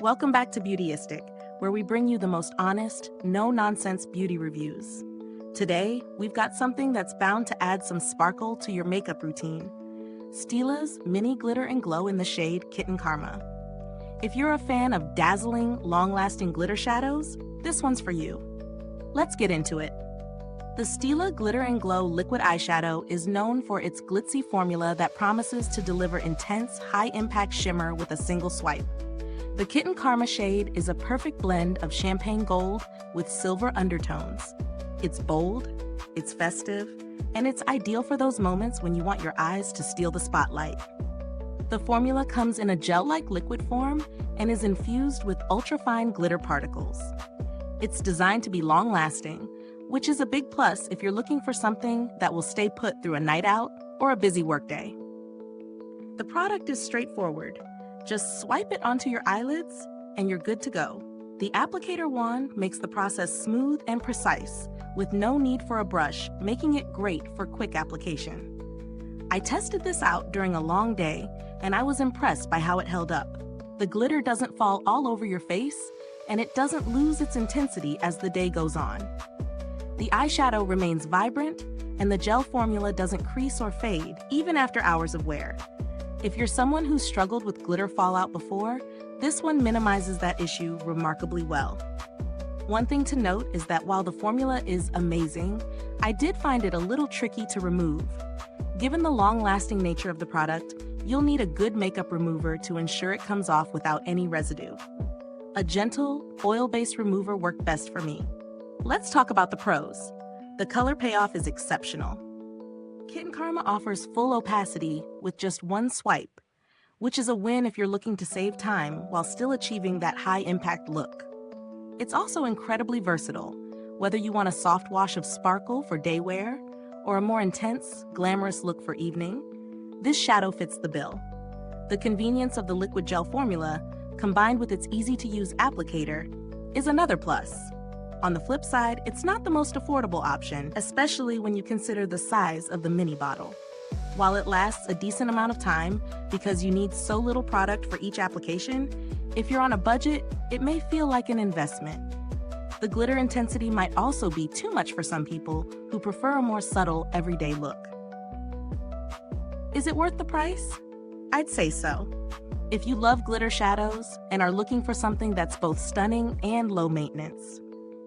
Welcome back to Beautyistic, where we bring you the most honest, no-nonsense beauty reviews. Today, we've got something that's bound to add some sparkle to your makeup routine. Stila's Mini Glitter Glow in the shade Kitten Karma. If you're a fan of dazzling, long-lasting glitter shadows, this one's for you. Let's get into it. The Stila Glitter Glow liquid eyeshadow is known for its glitzy formula that promises to deliver intense, high-impact shimmer with a single swipe. The Kitten Karma shade is a perfect blend of champagne gold with silver undertones. It's bold, it's festive, and it's ideal for those moments when you want your eyes to steal the spotlight. The formula comes in a gel-like liquid form and is infused with ultra-fine glitter particles. It's designed to be long-lasting, which is a big plus if you're looking for something that will stay put through a night out or a busy workday. The product is straightforward. Just swipe it onto your eyelids and you're good to go. The applicator wand makes the process smooth and precise, with no need for a brush, making it great for quick application. I tested this out during a long day, and I was impressed by how it held up. The glitter doesn't fall all over your face, and it doesn't lose its intensity as the day goes on. The eyeshadow remains vibrant, and the gel formula doesn't crease or fade, even after hours of wear. If you're someone who's struggled with glitter fallout before, this one minimizes that issue remarkably well. One thing to note is that while the formula is amazing, I did find it a little tricky to remove. Given the long-lasting nature of the product, you'll need a good makeup remover to ensure it comes off without any residue. A gentle, oil-based remover worked best for me. Let's talk about the pros. The color payoff is exceptional. Kitten Karma offers full opacity with just one swipe, which is a win if you're looking to save time while still achieving that high-impact look. It's also incredibly versatile, whether you want a soft wash of sparkle for day wear or a more intense, glamorous look for evening. This shadow fits the bill. The convenience of the liquid gel formula, combined with its easy-to-use applicator, is another plus. On the flip side, it's not the most affordable option, especially when you consider the size of the mini bottle. While it lasts a decent amount of time because you need so little product for each application, if you're on a budget, it may feel like an investment. The glitter intensity might also be too much for some people who prefer a more subtle, everyday look. Is it worth the price? I'd say so. If you love glitter shadows and are looking for something that's both stunning and low maintenance.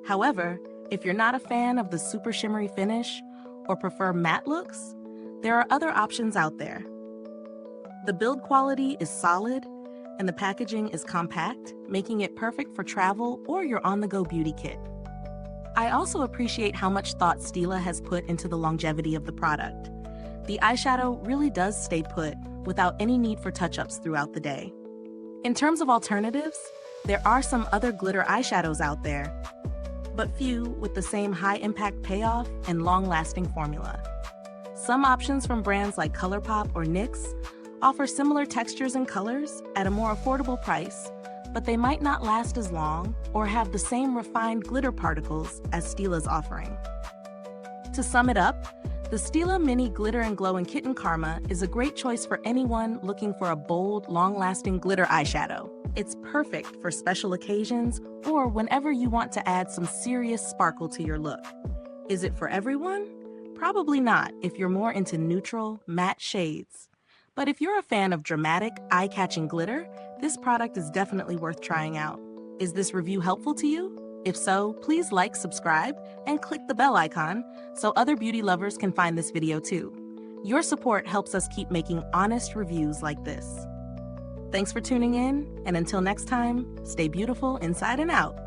However, if you're not a fan of the super shimmery finish or prefer matte looks, there are other options out there. The build quality is solid and the packaging is compact, making it perfect for travel or your on-the-go beauty kit. I also appreciate how much thought Stila has put into the longevity of the product. The eyeshadow really does stay put without any need for touch-ups throughout the day. In terms of alternatives, there are some other glitter eyeshadows out there, but few with the same high-impact payoff and long-lasting formula. Some options from brands like ColourPop or NYX offer similar textures and colors at a more affordable price, but they might not last as long or have the same refined glitter particles as Stila's offering. To sum it up, the Stila Mini Glitter Glow in Kitten Karma is a great choice for anyone looking for a bold, long-lasting glitter eyeshadow. It's perfect for special occasions or whenever you want to add some serious sparkle to your look. Is it for everyone? Probably not if you're more into neutral, matte shades. But if you're a fan of dramatic, eye-catching glitter, this product is definitely worth trying out. Is this review helpful to you? If so, please like, subscribe, and click the bell icon so other beauty lovers can find this video too. Your support helps us keep making honest reviews like this. Thanks for tuning in, and until next time, stay beautiful inside and out.